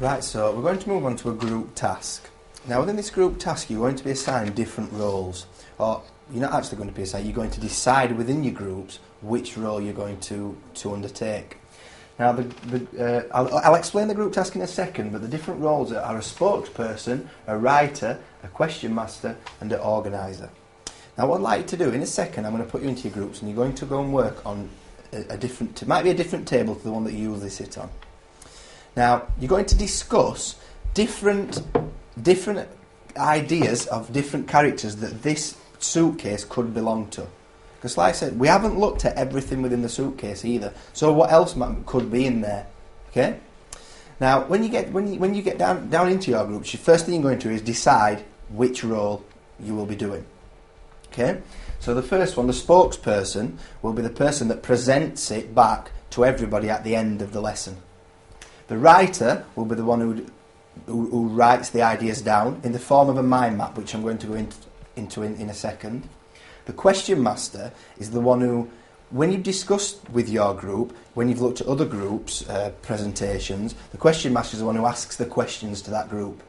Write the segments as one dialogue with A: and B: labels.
A: Right, so we're going to move on to a group task. Now within this group task you're going to be assigned different roles. Or you're not actually going to be assigned, you're going to decide within your groups which role you're going to undertake. Now I'll explain the group task in a second, but the different roles are a spokesperson, a writer, a question master and an organiser. Now what I'd like you to do, in a second I'm going to put you into your groups and you're going to go and work on it might be a different table to the one that you usually sit on. Now, you're going to discuss different ideas of different characters that this suitcase could belong to. Because like I said, we haven't looked at everything within the suitcase either. So what else could be in there? Okay? Now, when you get down into your groups, the first thing you're going to do is decide which role you will be doing. Okay? So the first one, the spokesperson, will be the person that presents it back to everybody at the end of the lesson. The writer will be the one who writes the ideas down in the form of a mind map, which I'm going to go into in a second. The question master is the one who, when you've discussed with your group, when you've looked at other groups' presentations, the question master is the one who asks the questions to that group.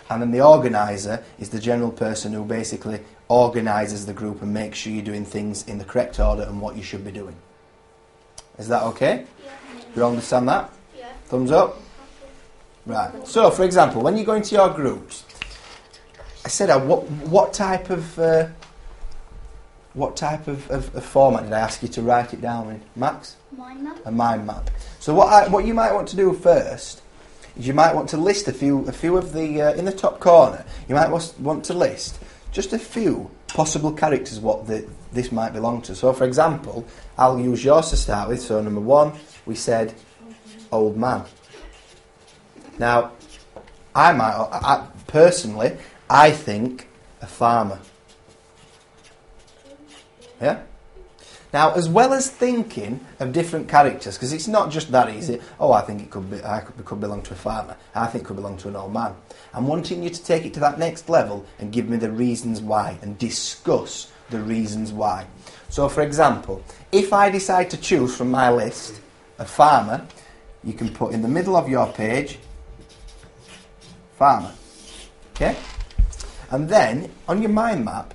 A: And then the organiser is the general person who basically organises the group and makes sure you're doing things in the correct order and what you should be doing. Is that okay?
B: Yeah.
A: You all understand that?
B: Yeah.
A: Thumbs up? Right. So, for example, when you go into your groups, I said, what type of format did I ask you to write it down in, Max?
B: Mind map.
A: A mind map. So what you might want to do first is you might want to list a few of the in the top corner. You might want to list just a few possible characters what this might belong to. So, for example, I'll use yours to start with. So, number 1, we said old man. Now, I personally think a farmer. Yeah? Now, as well as thinking of different characters, because it's not just that easy, I think it could belong to a farmer, I think it could belong to an old man. I'm wanting you to take it to that next level and give me the reasons why and discuss the reasons why. So, for example, if I decide to choose from my list a farmer, you can put in the middle of your page, farmer. Okay? And then, on your mind map,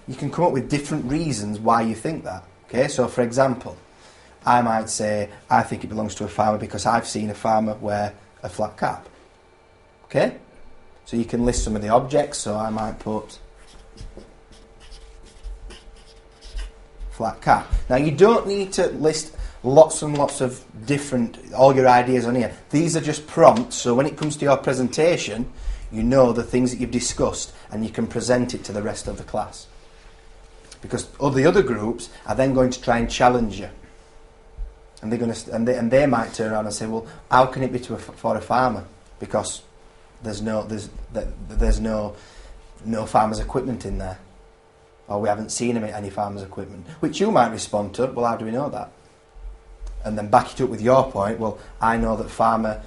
A: you can come up with different reasons why you think that. Okay, so for example, I might say, I think it belongs to a farmer because I've seen a farmer wear a flat cap. Okay? So you can list some of the objects, so I might put flat cap. Now you don't need to list lots and lots of all your ideas on here. These are just prompts, so when it comes to your presentation, you know the things that you've discussed and you can present it to the rest of the class. Because the other groups are then going to try and challenge you, and they might turn around and say, "Well, how can it be for a farmer? Because there's no farmers' equipment in there, or we haven't seen any farmers' equipment." Which you might respond to, "Well, how do we know that?" And then back it up with your point. "Well, I know that Farmer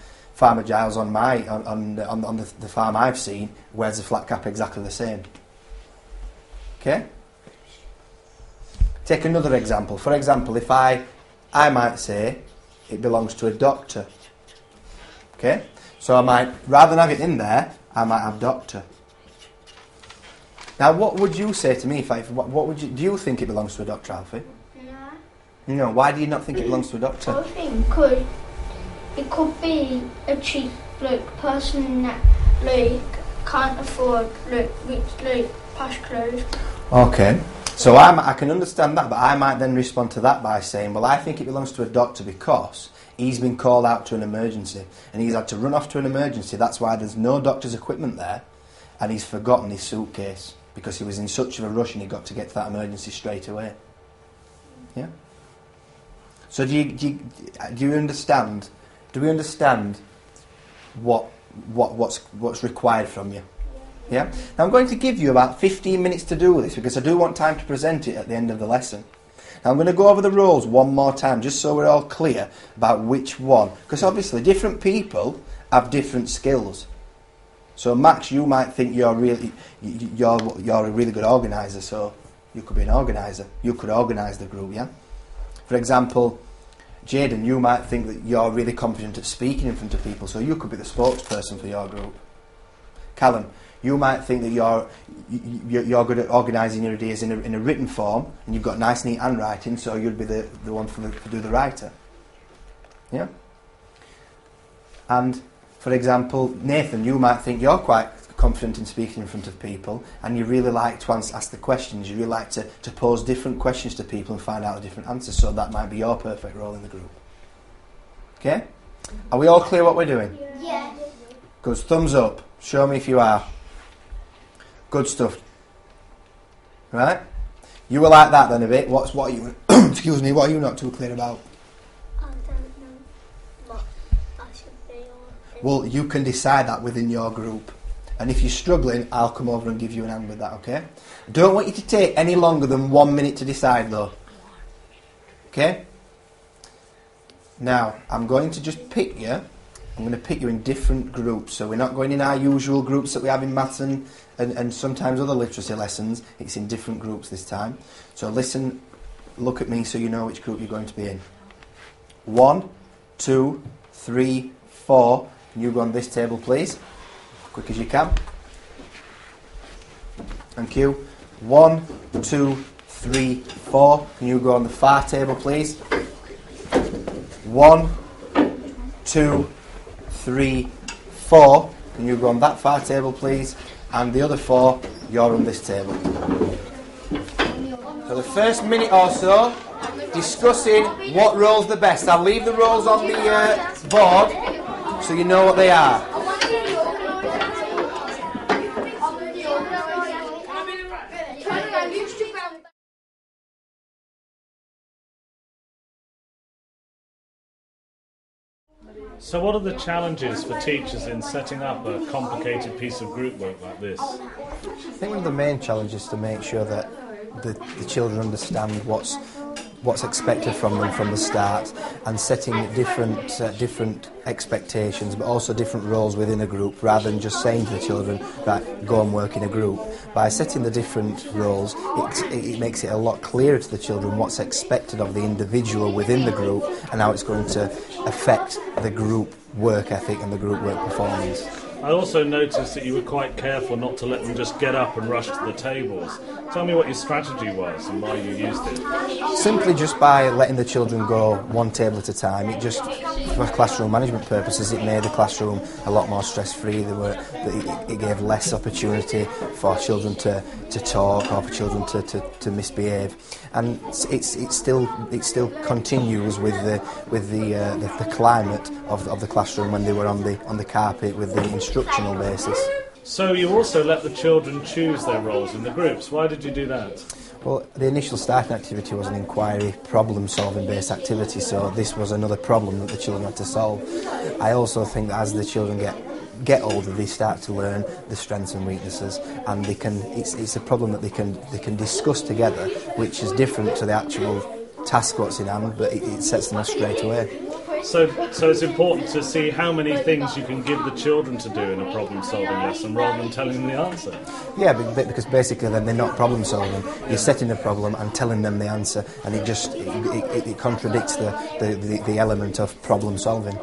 A: Giles on the farm I've seen wears a flat cap exactly the same." Okay. Take another example. For example, if I might say it belongs to a doctor. Okay? So I might, rather than have it in there, I might have doctor. Now, what would you say to me do you think it belongs to a doctor, Alfie?
B: No.
A: No, why do you not think it belongs to a doctor?
B: I think it could be a cheap person that can't afford rich posh clothes.
A: Okay. So I can understand that, but I might then respond to that by saying, well, I think it belongs to a doctor because he's been called out to an emergency and he's had to run off to an emergency. That's why there's no doctor's equipment there, and he's forgotten his suitcase because he was in such of a rush and he got to get to that emergency straight away. Yeah? So do you understand? Do we understand what's required from you? Yeah? Now I'm going to give you about 15 minutes to do this because I do want time to present it at the end of the lesson. Now I'm going to go over the roles one more time just so we're all clear about which one. Because obviously different people have different skills. So Max, you might think you're a really good organiser, so you could be an organiser. You could organise the group, yeah? For example, Jaden, you might think that you're really confident at speaking in front of people, so you could be the spokesperson for your group. Callum, you might think that you're good at organising your ideas in a written form, and you've got nice, neat handwriting, so you'd be the one to do the writer. Yeah? And, for example, Nathan, you might think you're quite confident in speaking in front of people, and you really like to ask the questions, you really like to pose different questions to people and find out the different answers, so that might be your perfect role in the group. Okay? Are we all clear what we're doing?
B: Yeah.
A: Good. Thumbs up. Show me if you are. Good stuff. Right? You were like that then a bit. What are you excuse me, what are you not too clear about?
B: I don't know what I should be on.
A: Well, you can decide that within your group. And if you're struggling, I'll come over and give you an hand with that, okay? Don't want you to take any longer than 1 minute to decide, though. Okay? Now, I'm going to just pick you. I'm going to pick you in different groups. So we're not going in our usual groups that we have in maths and sometimes other literacy lessons. It's in different groups this time. So listen, look at me so you know which group you're going to be in. 1, 2, 3, 4. Can you go on this table, please? Quick as you can. Thank you. 1, 2, 3, 4. Can you go on the far table, please? 1, 2, 3, 4. Can you go on that far table, please? And the other 4, you're on this table. So the first minute or so, discussing what role's the best. I'll leave the roles on the board so you know what they are.
C: So what are the challenges for teachers in setting up a complicated piece of group work like this?
A: I think one of the main challenges is to make sure that the children understand what's expected from them from the start, and setting different expectations, but also different roles within a group, rather than just saying to the children, right, go and work in a group. By setting the different roles, it makes it a lot clearer to the children what's expected of the individual within the group and how it's going to affect the group work ethic and the group work performance.
C: I also noticed that you were quite careful not to let them just get up and rush to the tables. Tell me what your strategy was and why you used it.
A: Simply just by letting the children go one table at a time. It just, for classroom management purposes, it made the classroom a lot more stress-free. It gave less opportunity for children to talk or for children to misbehave. And it still continues with the climate of the classroom when they were on the carpet with the instructional basis.
C: So you also let the children choose their roles in the groups. Why did you do that?
A: Well, the initial starting activity was an inquiry, problem-solving based activity, so this was another problem that the children had to solve. I also think that as the children get older, they start to learn the strengths and weaknesses, and it's a problem that they can discuss together, which is different to the actual task what's in hand, but it sets them off straight away.
C: So it's important to see how many things you can give the children to do in a problem-solving lesson rather than telling them the answer.
A: Yeah, because basically then they're not problem-solving. You're setting a problem and telling them the answer, and it contradicts the element of problem-solving.